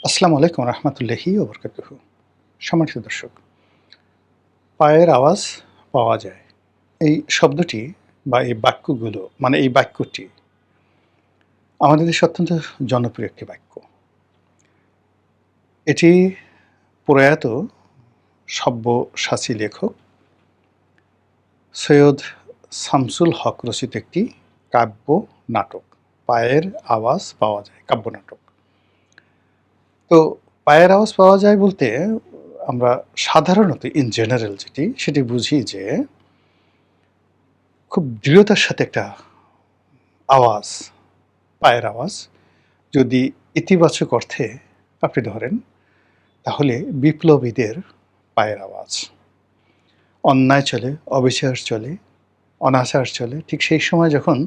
আসসালামু আলাইকুম রহমতুল্লাহি ওয়া বারাকাতুহু। সম্মানিত দর্শক, পায়ের আওয়াজ পাওয়া যায়। এই শব্দটি বা এই বাক্যগুলো মানে এই বাক্যটি আমাদের দেশে অত্যন্ত জনপ্রিয় একটি বাক্য। এটি প্রয়াত সব্যসাচী লেখক সৈয়দ শামসুল হক রচিত একটি কাব্য নাটক। পায়ের আওয়াজ পাওয়া যায় কাব্য নাটক। তো পায়ের আওয়াজ পাওয়া যায় বলতে আমরা সাধারণত ইন জেনারেল সেটি বুঝি যে খুব দৃঢ়তার সাথে একটা আওয়াজ, পায়ের আওয়াজ যদি ইতিবাচক অর্থে আপনি ধরেন, তাহলে বিপ্লবীদের পায়ের আওয়াজ। অন্যায় চলে, অবিচার চলে, অনাচার চলে, ঠিক সেই সময় যখন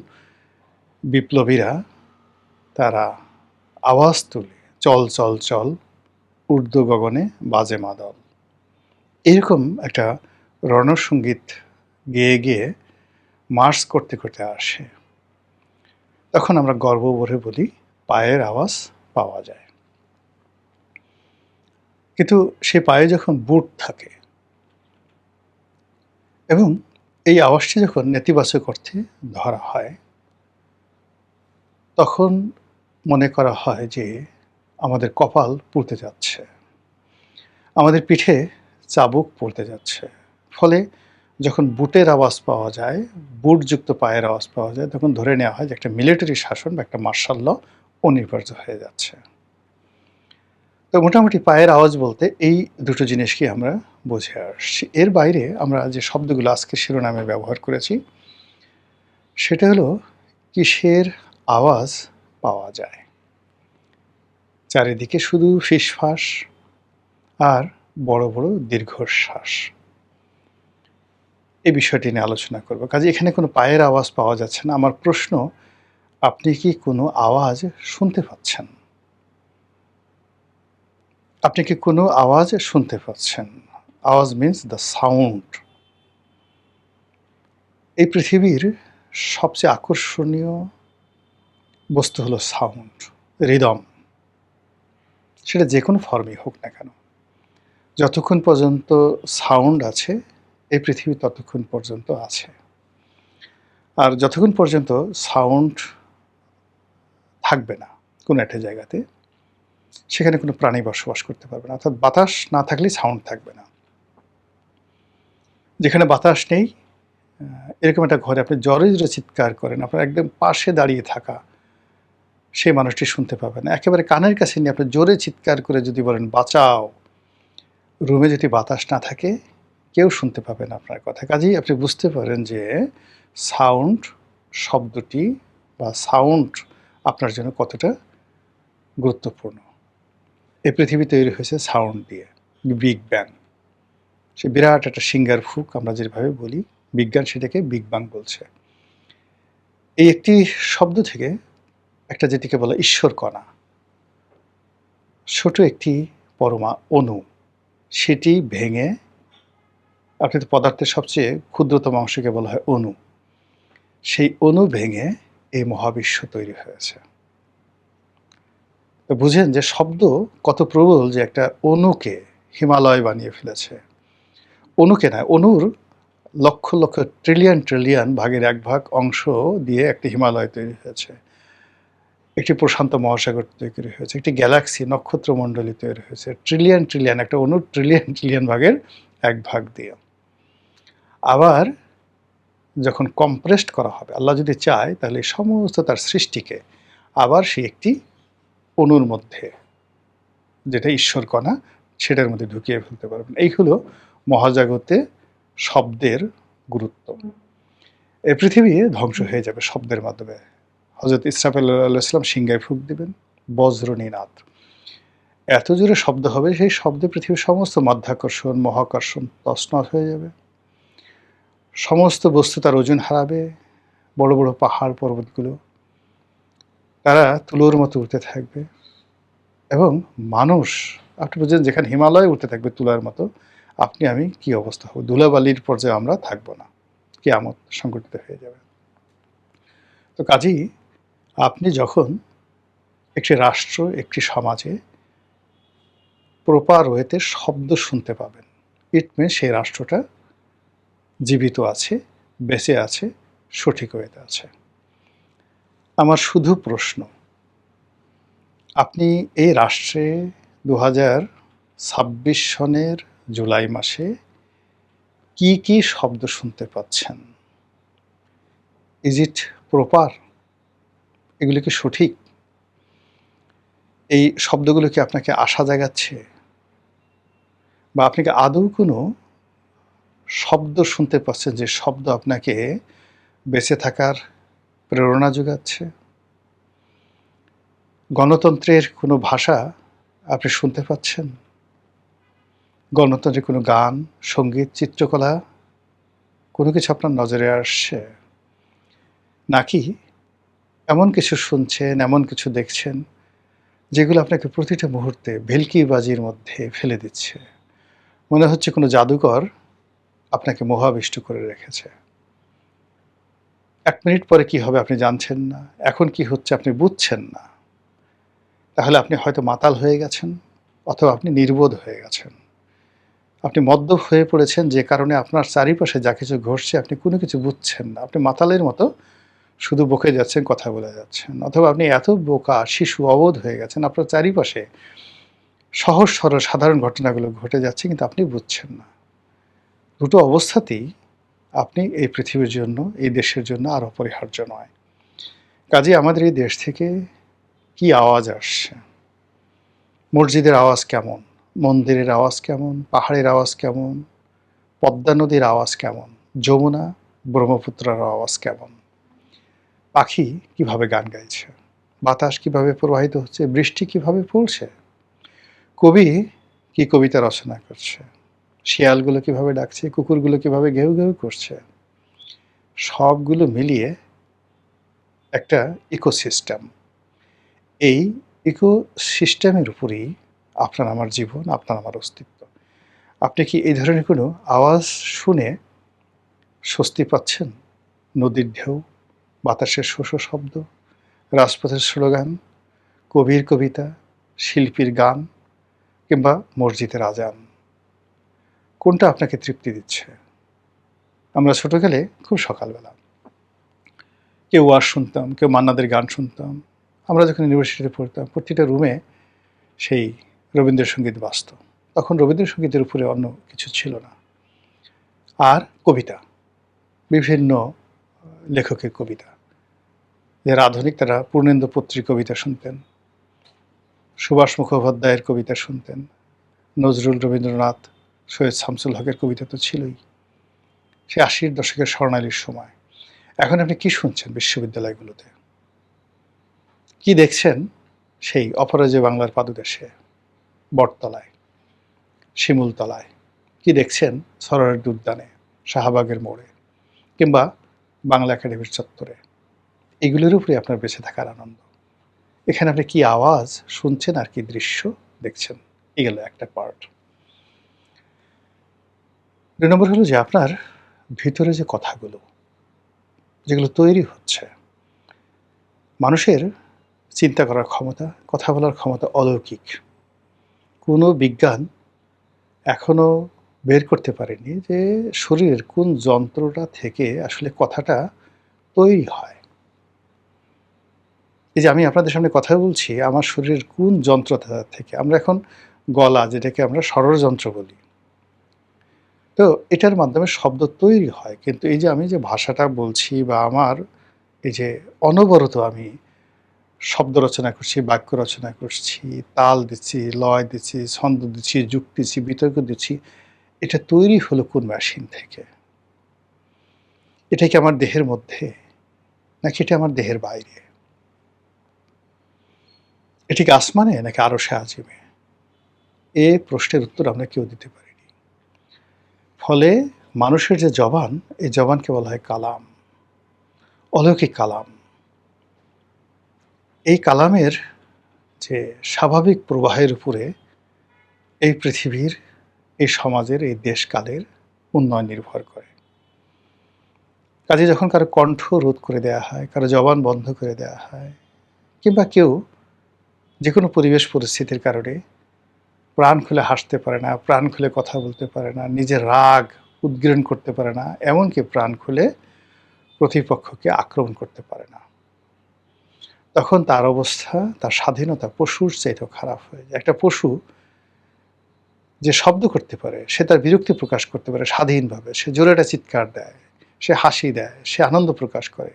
বিপ্লবীরা তারা আওয়াজ তুলে, চল চল চল, ঊর্ধ্ব গগনে বাজে মাদল, এরকম একটা রণসঙ্গীত গেয়ে গেয়ে মার্চ করতে করতে আসে, তখন আমরা গর্ব ভরে বলি পায়ের আওয়াজ পাওয়া যায়। কিন্তু সে পায়ে যখন বুট থাকে এবং এই আওয়াজটি যখন নেতিবাচক অর্থে ধরা হয়, তখন মনে করা হয় যে আমাদের কপাল পুড়তে যাচ্ছে, আমাদের পিঠে চাবুক পড়তে যাচ্ছে। ফলে যখন বুটের আওয়াজ পাওয়া যায়, বুটযুক্ত পায়ের আওয়াজ পাওয়া যায়, তখন ধরে নেওয়া হয় যে একটা মিলিটারি শাসন বা একটা মার্শাল ল অনিবার্য হয়ে যাচ্ছে। তো মোটামুটি পায়ের আওয়াজ বলতে এই দুটো জিনিসকে আমরা বুঝে আসছি। এর বাইরে আমরা যে শব্দগুলো আজকের শিরোনামে ব্যবহার করেছি, সেটা হলো কিসের আওয়াজ পাওয়া যায়। চারিদিকে শুধু ফিসফাস আর বড় বড় দীর্ঘশ্বাস। এই বিষয়টি নিয়ে আলোচনা করব। কাজে এখানে কোনো পায়ের আওয়াজ পাওয়া যাচ্ছে না। আমার প্রশ্ন, আপনি কি কোনো আওয়াজ শুনতে পাচ্ছেন? আপনি কি কোনো আওয়াজ শুনতে পাচ্ছেন? আওয়াজ মিন্স দ্য সাউন্ড। এই পৃথিবীর সবচেয়ে আকর্ষণীয় বস্তু হলো সাউন্ড, রিদম। সেটা যে কোনো ফর্মেই হোক না কেন। যতক্ষণ পর্যন্ত সাউন্ড আছে, এই পৃথিবী ততক্ষণ পর্যন্ত আছে। আর যতক্ষণ পর্যন্ত সাউন্ড থাকবে না কোনো একটা জায়গাতে, সেখানে কোনো প্রাণী বসবাস করতে পারবে না। অর্থাৎ বাতাস না থাকলেই সাউন্ড থাকবে না। যেখানে বাতাস নেই, এরকম একটা ঘরে আপনি জোরে জোরে চিৎকার করেন, আপনার একদম পাশে দাঁড়িয়ে থাকা সেই মানুষটি শুনতে পাবে না। একেবারে কানের কাছে নিয়ে আপনি জোরে চিৎকার করে যদি বলেন বাঁচাও, রুমে যদি বাতাস না থাকে, কেউ শুনতে পাবে না আপনার কথা। কাজেই আপনি বুঝতে পারেন যে সাউন্ড শব্দটি বা সাউন্ড আপনার জন্য কতটা গুরুত্বপূর্ণ। এই পৃথিবী তৈরি হয়েছে সাউন্ড দিয়ে, বিগ ব্যাং। সে বিরাট একটা সিঙ্গার ফুক আমরা যেভাবে বলি, বিজ্ঞান সেটাকে বিগ বাং বলছে। এই একটি শব্দ থেকে একটা যেটিকে বলা ঈশ্বর কণা, ছোট একটি পরমা অণু, সেটি ভেঙে, আপনি তো পদার্থের সবচেয়ে ক্ষুদ্রতম অংশকে বলা হয় অণু, সেই অণু ভেঙে এই মহাবিশ্ব তৈরি হয়েছে। তো বুঝেন যে শব্দ কত প্রবল, যে একটা অণুকে হিমালয় বানিয়ে ফেলেছে। অণুকে না, অণুর লক্ষ লক্ষ ট্রিলিয়ন ট্রিলিয়ন ভাগের এক ভাগ অংশ দিয়ে একটি হিমালয় তৈরি হয়েছে, একটি প্রশান্ত মহাসাগর তৈরি হয়েছে, একটি গ্যালাক্সি নক্ষত্রমণ্ডলী তৈরি হয়েছে ট্রিলিয়ন ট্রিলিয়ন, একটা অণুর ট্রিলিয়ন ট্রিলিয়ন ভাগের এক ভাগ দিয়ে। আবার যখন কম্প্রেসড করা হবে, আল্লাহ যদি চায়, তাহলে সমস্ত তার সৃষ্টিকে আবার সেই একটি অণুর মধ্যে, যেটা ঈশ্বর কণা, সেটার মধ্যে ঢুকিয়ে ফেলতে পারবেন। এই হলো মহাজগতে শব্দের গুরুত্ব। এই পৃথিবী ধ্বংস হয়ে যাবে শব্দের মাধ্যমে। হযরত ইসরাফিল আলাইহিস সালাম সিংহায় ফুঁক দিবেন, বজ্র নিনাদ, এত জোরে শব্দ হবে, সেই শব্দে পৃথিবীর সমস্ত মাধ্যাকর্ষণ মহাকর্ষণ তছনছ হয়ে যাবে। সমস্ত বস্তু তার ওজন হারাবে। বড় বড় পাহাড় পর্বতগুলো তারা তুলোর মতো উঠতে থাকবে, এবং মানুষ, আপনি বুঝেন, যেখানে হিমালয় উঠতে থাকবে তুলার মতো, আপনি আমি কি অবস্থা হবে? ধুলাবালির পর্যায়ে আমরা থাকবো না, কিয়ামত সংঘটিত হয়ে যাবে। তো কাজেই আপনি যখন একটি রাষ্ট্র, একটি সমাজে প্রপার ওয়েতে শব্দ শুনতে পাবেন। ইট মিনস সেই রাষ্ট্রটা জীবিত আছে, বেঁচে আছে, সঠিক ওয়েতে আছে। আমার শুধু প্রশ্ন, আপনি এই রাষ্ট্রে 2026 সনের জুলাই মাসে কি কি শব্দ শুনতে পাচ্ছেন? Is it proper? এগুলো কি সঠিক? এই শব্দগুলো কি আপনাকে আশা জাগাচ্ছে? বা আপনি কি আদৌ কোনো শব্দ শুনতে পাচ্ছেন যে শব্দ আপনাকে বেঁচে থাকার প্রেরণা যোগাচ্ছে? গণতন্ত্রের কোনো ভাষা আপনি শুনতে পাচ্ছেন? গণতন্ত্রের কোনো গান, সঙ্গীত, চিত্রকলা কোনো কিছু আপনার নজরে আসছে? নাকি এমন কিছু শুনছেন, এমন কিছু দেখছেন যেগুলো আপনাকে প্রতিটা মুহূর্তে ভেলকিবাজির মধ্যে ফেলে দিচ্ছে? মনে হচ্ছে কোনো জাদুকর আপনাকে মোহাবিষ্ট করে রেখেছে। ১ মিনিট পরে কি হবে আপনি জানছেন না। এখন কি হচ্ছে আপনি বুঝছেন না। তাহলে আপনি হয়তো মাতাল হয়ে গেছেন অথবা আপনি নির্বোধ হয়ে গেছেন। আপনি মদ্যপ হয়ে পড়েছেন যে কারণে আপনার চারিপাশে যা কিছু ঘটছে আপনি কোনো কিছু বুঝছেন না। আপনি মাতালের মতো শুধু বকে যাচ্ছেন, কথা বলে যাচ্ছেন। অথবা আপনি এত বোকা, শিশু, অবোধ হয়ে গেছেন, আপনার চারিপাশে সহজ সরল সাধারণ ঘটনাগুলো ঘটে যাচ্ছে কিন্তু আপনি বুঝছেন না। দুটো অবস্থাতেই আপনি এই পৃথিবীর জন্য, এই দেশের জন্য আর অপরিহার্য নয়। কাজেই আমাদের এই দেশ থেকে কি আওয়াজ আসছে? মসজিদের আওয়াজ কেমন? মন্দিরের আওয়াজ কেমন? পাহাড়ের আওয়াজ কেমন? পদ্মা নদীর আওয়াজ কেমন? যমুনা, ব্রহ্মপুত্রের আওয়াজ কেমন? পাখি কিভাবে গান গাইছে? বাতাস কিভাবে প্রবাহিত হচ্ছে? বৃষ্টি কিভাবে পড়ছে? কবি কি কবিতা রচনা করছে? শিয়ালগুলো কিভাবে ডাকছে? কুকুরগুলো কিভাবে ঘেউ ঘেউ করছে? সবগুলো মিলিয়ে একটা ইকোসিস্টেম। এই ইকোসিস্টেমের উপরেই আপনার আমার জীবন, আপনার আমার অস্তিত্ব। আপনি কি এই ধরনের কোনো আওয়াজ শুনে স্বস্তি পাচ্ছেন? নদীর ঢেউ, বাতাসের শো শো শব্দ, রাজপথের স্লোগান, কবির কবিতা, শিল্পীর গান কিংবা মসজিদের আজান, কোনটা আপনাকে তৃপ্তি দিচ্ছে? আমরা ছোটকালে খুব সকালবেলা কেউ ওয়াজ শুনতাম, কেউ মান্নাদের গান শুনতাম। আমরা যখন ইউনিভার্সিটিতে পড়তাম প্রতিটা রুমে সেই রবীন্দ্রসঙ্গীত বাজত। তখন রবীন্দ্রসঙ্গীতের উপরে অন্য কিছু ছিল না। আর কবিতা, বিভিন্ন লেখকের কবিতা। যারা আধুনিক তারা পূর্ণেন্দু পত্রীর কবিতা শুনতেন, সুভাষ মুখোপাধ্যায়ের কবিতা শুনতেন, নজরুল, রবীন্দ্রনাথ, সৈয়দ শামসুল হকের কবিতা তো ছিলই। সে ৮০-র দশকের স্বর্ণালীর সময়। এখন আপনি কি শুনছেন বিশ্ববিদ্যালয়গুলোতে? কি দেখছেন সেই অপরাজেয় বাংলার পাদদেশে, বটতলায়, শিমুলতলায়? কি দেখছেন সরোয়ারের উদ্যানে, শাহবাগের মোড়ে কিংবা বাংলা একাডেমির চত্বরে? এগুলোর উপরে আপনার বেঁচে থাকার আনন্দ। এখানে আপনি কি আওয়াজ শুনছেন আর কি দৃশ্য দেখছেন? এই গেল একটা পার্ট। ২ নম্বর হলো যে আপনার ভিতরে যে কথাগুলো, যেগুলো তৈরি হচ্ছে, মানুষের চিন্তা করার ক্ষমতা, কথা বলার ক্ষমতা অলৌকিক। কোনো বিজ্ঞান এখনো বের করতে পারেনি যে শরীরের কোন যন্ত্রটা থেকে আসলে কথাটা তৈরি হয়। এই যে আমি আপনাদের সামনে কথা বলছি, আমার শরীরের কোন যন্ত্রটা থেকে? আমরা এখন গলা, যেটাকে আমরা স্বরযন্ত্র বলি। তো এটার মাধ্যমে শব্দ তৈরি হয়। কিন্তু এই যে আমি যে ভাষাটা বলছি বা আমার এই যে অনবরত আমি শব্দ রচনা করছি, বাক্য রচনা করছি, তাল দিচ্ছি, লয় দিচ্ছি, ছন্দ দিচ্ছি, যুক্তি দিচ্ছি, বিতর্ক দিচ্ছি, এটা তৈরি হলো কোন মেশিন থেকে? এটা কি আমার দেহের মধ্যে? নাকি এটা আমার দেহের বাইরে? এটা কি আসমানে নাকি আরশে আজিমে? এ প্রশ্নের উত্তর আমরা কেউ দিতে পারিনি। ফলে মানুষের যে জবান, এই জবানকে বলা হয় কালাম, অলৌকিক কালাম। এই কালামের যে স্বাভাবিক প্রবাহের উপরে এই পৃথিবীর, এই সমাজের, এই দেশকালের উন্নয়ন নির্ভর করে। কাজে যখন কারো কণ্ঠ রোধ করে দেয়া হয়, কারো জবান বন্ধ করে দেয়া হয়, কিংবা কেউ যে কোনো পরিবেশ পরিস্থিতির কারণে প্রাণ খুলে হাসতে পারে না, প্রাণ খুলে কথা বলতে পারে না, নিজের রাগ উদ্গীরণ করতে পারে না, এমনকি প্রাণ খুলে প্রতিপক্ষকে আক্রমণ করতে পারে না। তখন তার অবস্থা, তার স্বাধীনতা পশুর চাইতেও খারাপ হয়ে যায়। একটা পশু যে শব্দ করতে পারে, সে তার বিরক্তি প্রকাশ করতে পারে স্বাধীনভাবে, সে জোরে একটা চিৎকার দেয়, সে হাসি দেয়, সে আনন্দ প্রকাশ করে,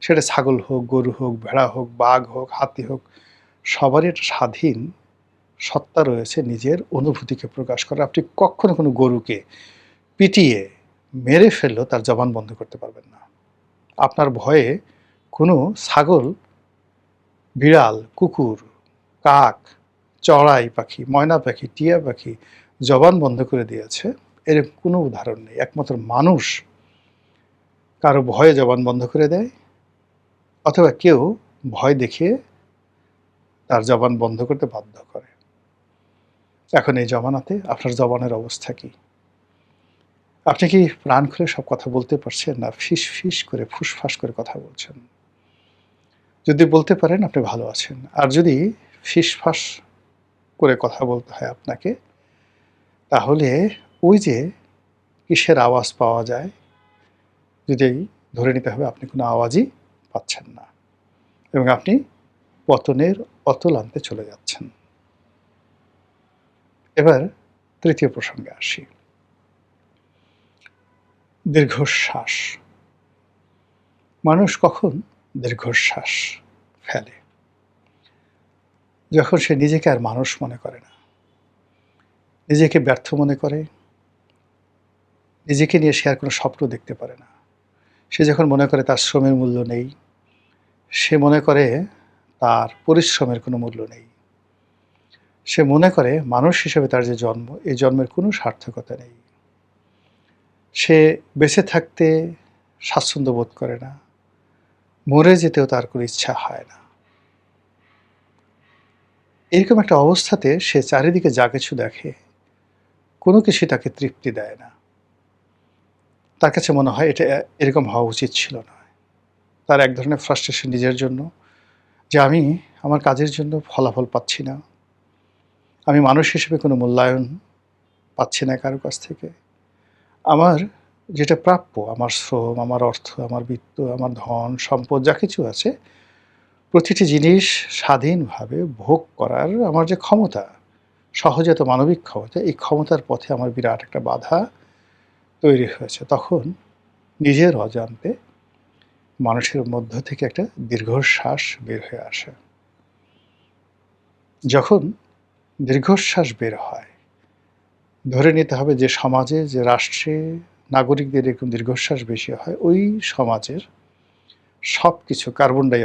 সেটা ছাগল হোক, গরু হোক, ভেড়া হোক, বাঘ হোক, হাতি হোক, সবারই একটা স্বাধীন সত্তা রয়েছে নিজের অনুভূতিকে প্রকাশ করা। আপনি কখনো কোনো গরুকে পিটিয়ে মেরে ফেললেও তার জবান বন্ধ করতে পারবেন না। আপনার ভয়ে কোনো ছাগল, বিড়াল, কুকুর, কাক, চড়াই পাখি, ময়না পাখি, টিয়া পাখি জবান বন্ধ করে দিয়েছে, এরকম কোনো উদাহরণ নেই। একমাত্র মানুষ কারো ভয়ে জবান বন্ধ করে দেয়, অথবা কেউ ভয় দেখিয়ে তার জবান বন্ধ করতে বাধ্য করে। এখন এই জমানাতে আপনার জবানের অবস্থা কি? আপনি কি প্রাণ খুলে সব কথা বলতে পারছেন, না ফিস ফিস করে ফুসফাস করে কথা বলছেন? যদি বলতে পারেন আপনি ভালো আছেন, আর যদি ফিসফাস করে কথা বলতে হয় আপনাকে, তাহলে ওই যে কিসের আওয়াজ পাওয়া যায়, যদি ধরে নিতে হবে আপনি কোনো আওয়াজই পাচ্ছেন না এবং আপনি পতনের অতলান্তে চলে যাচ্ছেন। এবার তৃতীয় প্রসঙ্গে আসি, দীর্ঘশ্বাস। মানুষ কখন দীর্ঘশ্বাস ফেলে? যখন সে নিজেকে আর মানুষ মনে করে না, নিজেকে ব্যর্থ মনে করে, নিজেকে নিয়ে সে আর কোনো স্বপ্ন দেখতে পারে না। সে যখন মনে করে তার শ্রমের মূল্য নেই, সে মনে করে তার পরিশ্রমের কোনো মূল্য নেই, সে মনে করে মানুষ হিসেবে তার যে জন্ম, এই জন্মের কোনো সার্থকতা নেই, সে বেঁচে থাকতে স্বাচ্ছন্দ্য বোধ করে না, মরে যেতেও তার কোনো ইচ্ছা হয় না। এরকম একটা অবস্থাতে সে চারিদিকে যা কিছু দেখে, কোনো কিছুই তাকে তৃপ্তি দেয় না। তার কাছে মনে হয় এটা এরকম হওয়া উচিত ছিল না। তার এক ধরনের ফ্রাস্ট্রেশন নিজের জন্য, যে আমি আমার কাজের জন্য ফলাফল পাচ্ছি না, আমি মানুষ হিসেবে কোনো মূল্যায়ন পাচ্ছি না কারো কাছ থেকে। আমার যেটা প্রাপ্য, আমার শ্রম, আমার অর্থ, আমার বিত্ত, আমার ধন সম্পদ যা কিছু আছে, প্রতিটি জিনিস স্বাধীনভাবে ভোগ করার আমার যে ক্ষমতা, সহজাত মানবিক ক্ষমতা, এই ক্ষমতার পথে আমার বিরাট একটা বাধা তৈরি হয়েছে। তখন নিজের অজান্তে মানুষের মধ্য থেকে একটা দীর্ঘশ্বাস বের হয়ে আসে। যখন দীর্ঘশ্বাস বের হয়, ধরে নিতে হবে যে সমাজে, যে রাষ্ট্রে নাগরিকদের এরকম দীর্ঘশ্বাস বেশি হয়, ওই সমাজের সব কিছু কার্বন ডাই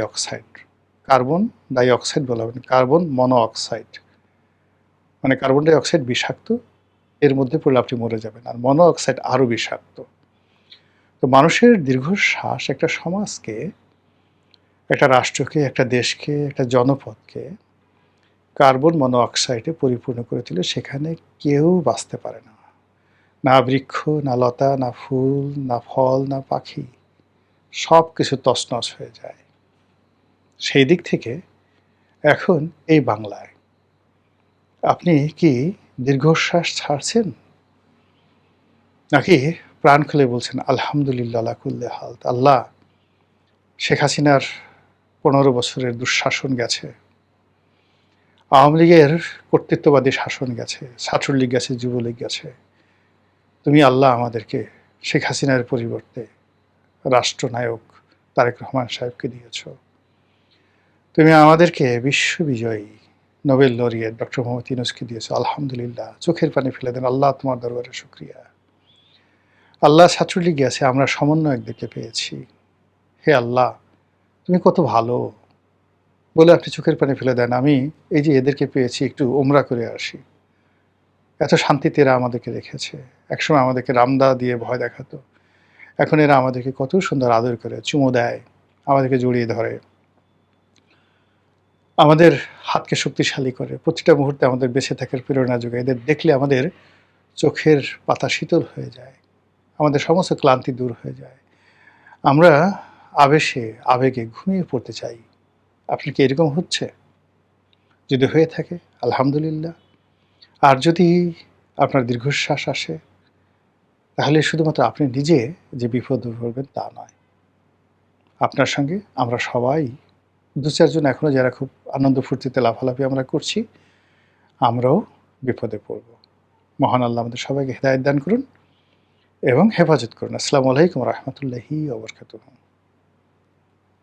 অক্সাইড বলা হবে না, কার্বন মনোঅক্সাইড, মানে কার্বন ডাই অক্সাইড বিষাক্ত, এর মধ্যে পড়লে আপনি মরে যাবেন, আর মনোঅক্সাইড আরও বিষাক্ত। তো মানুষের দীর্ঘশ্বাস একটা সমাজকে, একটা রাষ্ট্রকে, একটা দেশকে, একটা জনপদকে কার্বন মনোঅক্সাইডে পরিপূর্ণ করে তোলে। সেখানে কেউ বাঁচতে পারে না, না বৃক্ষ, না লতা, না ফুল, না ফল, না পাখি, সব কিছু তছনছ হয়ে যায়। সেই দিক থেকে এখন এই বাংলায় আপনি কি দীর্ঘশ্বাস ছাড়ছেন, নাকি প্রাণ খুলে বলছেন আলহামদুলিল্লাহ আলা কুল্লি হাল? আল্লাহ, শেখ হাসিনার ১৫ বছরের দুঃশাসন গেছে, আওয়ামী লীগের কর্তৃত্ববাদী শাসন গেছে, ছাত্রলীগ গেছে, যুবলীগ গেছে, তুমি আল্লাহ আমাদেরকে শেখ হাসিনার পরিবর্তে রাষ্ট্রনায়ক তারেক রহমান সাহেবকে দিয়েছ। তুমি আমাদেরকে বিশ্ববিজয়ী নোবেল লরিয়েট ডক্টর মোহাম্মদ ইউনূসকে দিয়েছ। আলহামদুলিল্লাহ, চোখের পানি ফেলে দেন। আল্লাহ, তোমার দরবারে শুকরিয়া। আল্লাহ, ছাত্রলীগ গেছে, আমরা সমন্বয়কদেরকে পেয়েছি। হে আল্লাহ, তুমি কত ভালো, বলে আপনি চোখের পানি ফেলে দেন। আমি এই যে এদেরকে পেয়েছি, একটু ওমরা করে আসি। এত শান্তিতে এরা আমাদেরকে রেখেছে। একসময় আমাদেরকে রামদা দিয়ে ভয় দেখাতো, এখন এরা আমাদেরকে কত সুন্দর আদর করে, চুমো দেয়, আমাদেরকে জড়িয়ে ধরে, আমাদের হাতকে শক্তিশালী করে, প্রতিটা মুহূর্তে আমাদের বেঁচে থাকার প্রেরণা যোগায়। এদের দেখলে আমাদের চোখের পাতা শীতল হয়ে যায়, আমাদের সমস্ত ক্লান্তি দূর হয়ে যায়, আমরা আবেগে ঘুমিয়ে পড়তে চাই। আপনি কি এরকম হচ্ছে? যদি হয়ে থাকে আলহামদুলিল্লাহ, আর যদি আপনার দীর্ঘশ্বাস আসে, তাহলে শুধুমাত্র আপনি নিজে যে বিপদে পড়বেন তা নয়। আপনার সঙ্গে আমরা সবাই ২-৪ জন এখনো যারা খুব আনন্দ ফুর্তিতে লাফালাফি আমরা করছি, আমরাও বিপদে পড়ব। মহান আল্লাহ আমাদের সবাইকে হেদায়েত দান করুন এবং হেফাজত করুন। আসসালামু আলাইকুম ওয়া রাহমাতুল্লাহি ওয়া বারাকাতুহু।